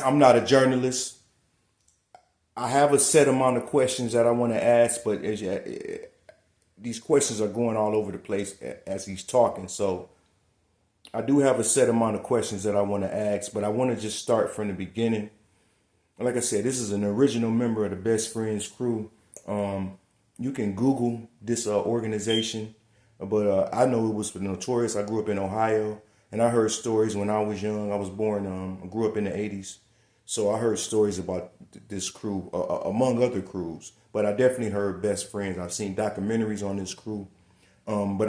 I'm not a journalist. I have a set amount of questions that I want to ask, but these questions are going all over the place as he's talking. So I do have a set amount of questions that I want to ask, but I want to just start from the beginning. Like I said, this is an original member of the Best Friends crew. You can Google this organization, but I know it was notorious. I grew up in Ohio, and I heard stories when I was young. I was born, I grew up in the 80s. So I heard stories about this crew, among other crews. But I definitely heard Best Friends. I've seen documentaries on this crew. But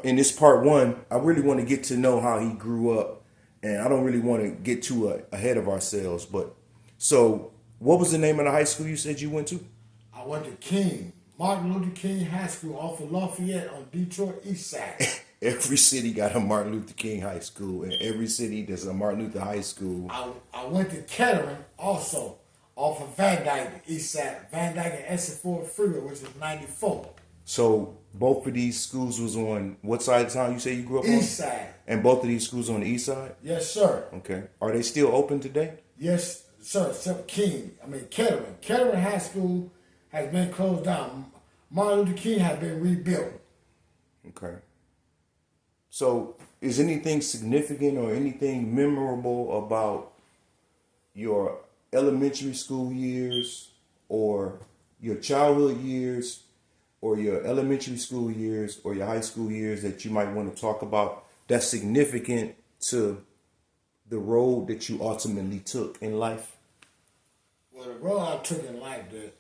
in this part one, I really want to get to know how he grew up. And I don't really want to get too ahead of ourselves. But so what was the name of the high school you said you went to? I went to King, Martin Luther King High School off of Lafayette on Detroit East Side. Every city got a Martin Luther King High School, and every city there's a Martin Luther High School. I went to Kettering also off of Van Dyke, East Side, Van Dyke and Essex Ford Freeway, which is 94. So both of these schools was on what side of town you say you grew up on? East Side. And both of these schools on the east side? Yes, sir. Okay. Are they still open today? Yes, sir. Except Kettering. Kettering High School has been closed down. Martin Luther King has been rebuilt. Okay. So is anything significant or anything memorable about your elementary school years or your childhood years or your elementary school years or your high school years that you might want to talk about that's significant to the road that you ultimately took in life? Well, the road I took in life, that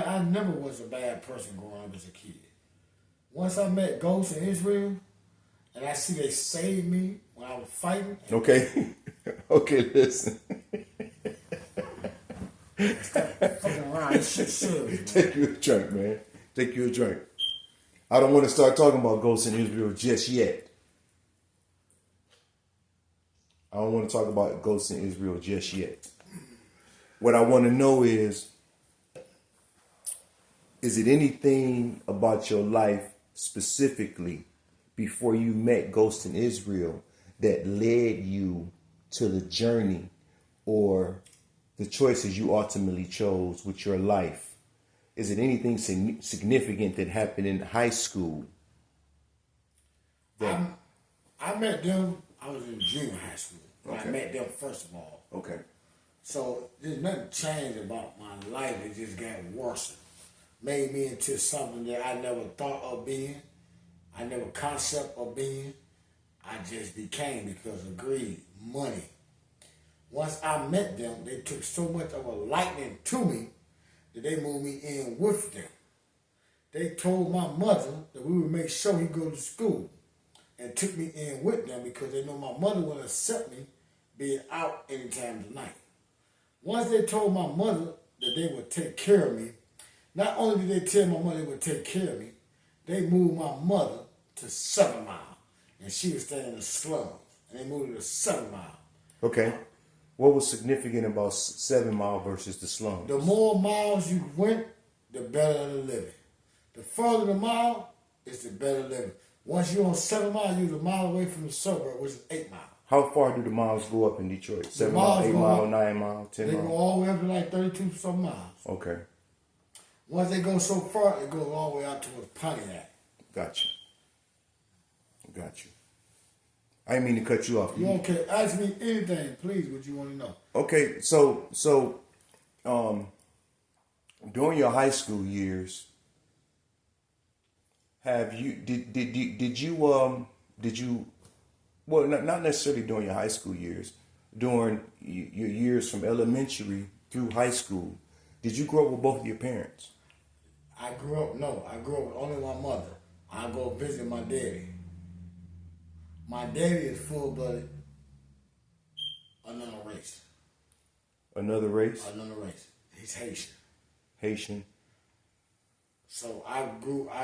I never was a bad person growing up as a kid. Once I met ghosts in Israel, and I see they saved me when I was fighting. Okay. Okay, listen. Stop fucking around. This shit serious, man. Take you a drink, man. Take you a drink. I don't want to start talking about ghosts in Israel just yet. I don't want to talk about ghosts in Israel just yet. What I want to know is it anything about your life specifically before you met Ghost in Israel that led you to the journey or the choices you ultimately chose with your life? Is it anything significant that happened in high school? I met them, I was in junior high school. Okay. I met them first of all. Okay. So there's nothing changed about my life. It just got worse. Made me into something that I never thought of being. I never concept of being. I just became because of greed, money. Once I met them, they took so much of a liking to me that they moved me in with them. They told my mother that we would make sure he go to school and took me in with them because they know my mother would accept me being out any time of the night. Once they told my mother that they would take care of me, not only did they tell my mother they would take care of me, they moved my mother to 7 Mile. And she was staying in the slums. And they moved her to 7 Mile. Okay. What was significant about 7 Mile versus the slums? The more miles you went, the better the living. The further the mile, it's the better living. Once you're on 7 Mile, you're a mile away from the suburb, which is 8 Mile. How far do the miles go up in Detroit? 7 Mile, 8 Mile, 9 Mile, 10 They Mile? go all the way up to like 32 some miles. Okay. Once they go so far, it goes all the way out towards Pontiac. Got you. I didn't mean to cut you off. You okay? Ask me anything, please, what you want to know. Okay, so during your high school years, did you well, not necessarily during your high school years, during your years from elementary through high school, did you grow up with both of your parents? I grew up with only my mother. I go visit my daddy. My daddy is full-blooded another race. Another race? Another race. He's Haitian. Haitian. So I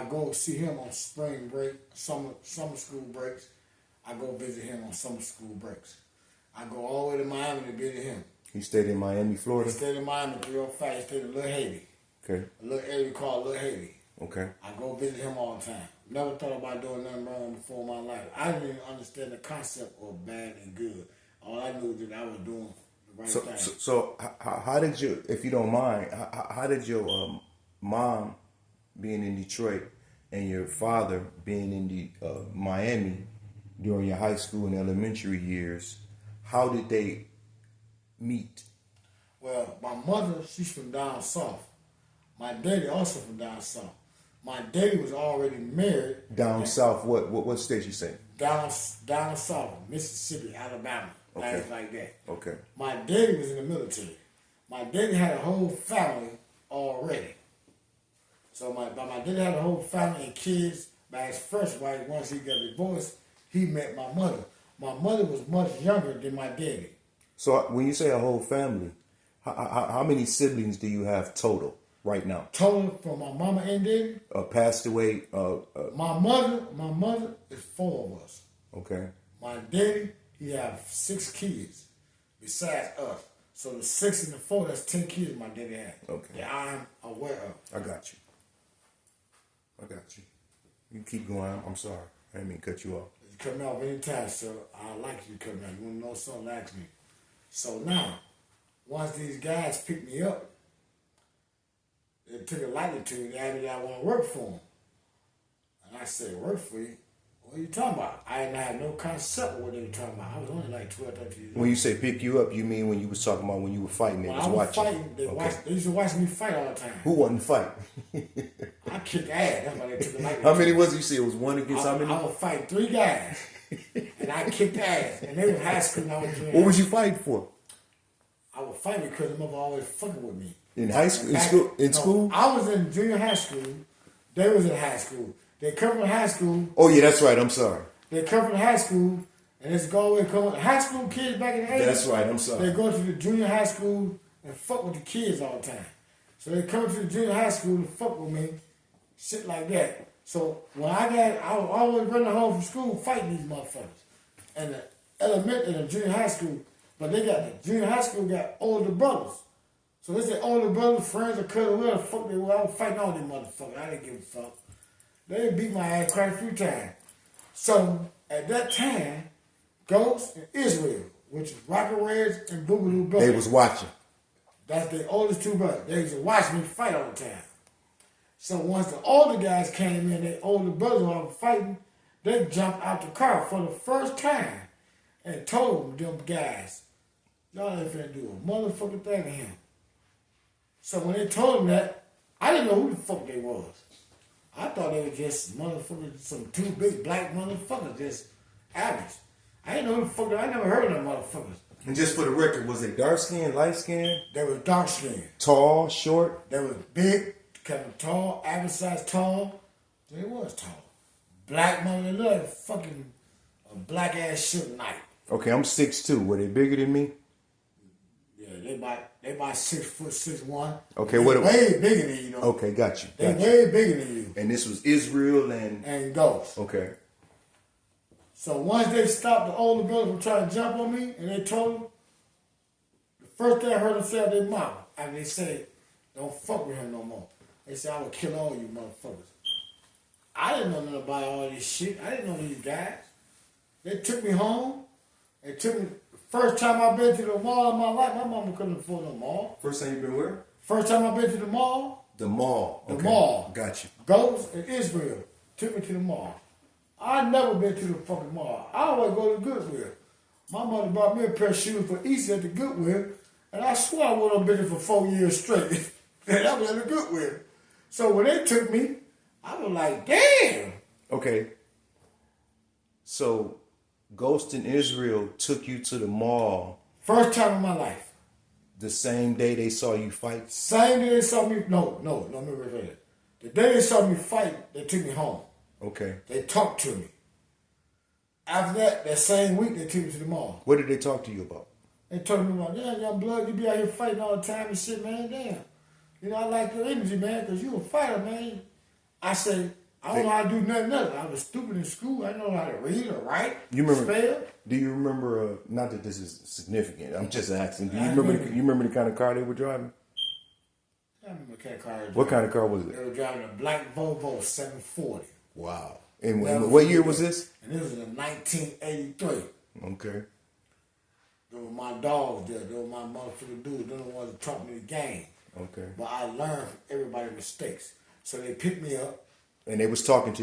go see him on spring break, summer school breaks. I go visit him on summer school breaks. I go all the way to Miami to visit him. He stayed in Miami, Florida? He stayed in Miami 305. He stayed in Little Haiti. Okay. A little area called Little Haiti. Okay. I go visit him all the time. Never thought about doing nothing wrong before in my life. I didn't even understand the concept of bad and good. All I that I was doing the right So, thing. how did you, if you don't mind, how did your mom being in Detroit and your father being in Miami during your high school and elementary years, how did they meet? Well, my mother, she's from down south. My daddy also from down south. My daddy was already married. Down south, what state you say? Down south, Mississippi, Alabama, things like that. Okay. My daddy was in the military. My daddy had a whole family already. So my daddy had a whole family and kids. By his first wife, once he got divorced, he met my mother. My mother was much younger than my daddy. So when you say a whole family, how many siblings do you have total right now? Total from my mama and daddy? Passed away. My mother is 4 of us. Okay. My daddy, he have 6 kids besides us. So the 6 and the 4, that's 10 kids my daddy had. Okay. That I'm aware of. I got you. You keep going. I'm sorry. I didn't mean to cut you off. You cut me off anytime, sir. I like you to cut me off. You want to know something, ask me. So now, once these guys picked me up, they took a liking to me. They asked me that I want to work for them. And I said, work for you? What are you talking about? I didn't have no concept of what they were talking about. I was only like 12, 13 years old. When you say pick you up, you mean when you was talking about when you were fighting, they When was I was watching? fighting, they used to watch me fight all the time. Who wasn't fighting? I kicked ass. That's why they took a liking How to many me. was it? You said it was one against how many? I was fighting 3 guys. And I kicked ass. And they were high school and I was junior. What was you fighting for? I was fighting because them mother always fucking with me. In high school? In school? In school? I was in junior high school. They was in high school. They come from high school. Oh yeah, that's right. I'm sorry. They come from high school, and it's going to come. High school kids back in the 80s. That's right. I'm sorry. They go to the junior high school and fuck with the kids all the time. So they come to the junior high school and fuck with me, shit like that. So when I was always running home from school fighting these motherfuckers. And the elementary and the junior high school, but they got the junior high school got older brothers. So they say older brothers, friends, or cousins, whatever the fuck they were. I was fighting all these motherfuckers. I didn't give a fuck. They beat my ass quite a few times. So at that time, Ghost and Israel, which is Rocket Reds and Boogaloo Brothers. They was watching. That's the oldest 2 brothers. They used to watch me fight all the time. So once the older guys came in, the older brothers while I was fighting, they jumped out the car for the first time and told them guys, y'all ain't finna do a motherfucking thing to him. So when they told them that, I didn't know who the fuck they was. I thought they were just motherfuckers, some 2 big black motherfuckers, just average. I didn't know who the fuck they were. I never heard of them motherfuckers. And just for the record, was they dark skinned, light skinned, They were dark skinned. tall, short? They were big, kind of tall, average size tall. They was tall. Black mother, they looked like fucking a black ass Suge Knight. Okay, I'm 6'2". Were they bigger than me? Yeah, they about 6'1". Okay, they what? way bigger than you, though. Okay, got you. They Got you. way bigger than you. And this was Israel and Ghost. okay. So once they stopped the older brothers from trying to jump on me, and they told them, the first thing I heard them say out their mouth, and they said, don't fuck with him no more. They said, I will kill all you motherfuckers. I didn't know nothing about all this shit. I didn't know these guys. They took me home. They took me, first time I've been to the mall in my life, my mama couldn't afford no mall. First time you been where? First time I've been to the mall, The mall. The mall. Got you. Ghost and Israel took me to the mall. I never been to the fucking mall. I always go to Goodwill. My mother bought me a pair of shoes for Easter at the Goodwill, and I swear I went on business for 4 years straight. And I was at the Goodwill. So when they took me, I was like, damn. Okay. So, Ghost in Israel took you to the mall First time in my life. the same day they saw you fight? Same day they saw me, no, let me rephrase it. The day they saw me fight, they took me home. Okay. They talked to me. After that same week, they took me to the mall. What did they talk to you about? They told me about, damn, young blood, you be out here fighting all the time and shit, man, damn. You know, I like your energy, man, because you a fighter, man. I said, I don't know how to do nothing else. I was stupid in school. I didn't know how to read or write, You remember? spell. Do you remember? Not that this is significant. I'm just asking. Do you remember? You remember the kind of car they were driving? I remember what kind of car they were What driving. kind of car was They it? were driving a black Volvo 740. Wow. And Never what year forget was it. this? And this was in 1983. Okay. Them were my dogs there. Them were my motherfucking dudes. Them the ones that taught me the game. Okay. But I learned from everybody's mistakes. So they picked me up. And they was talking to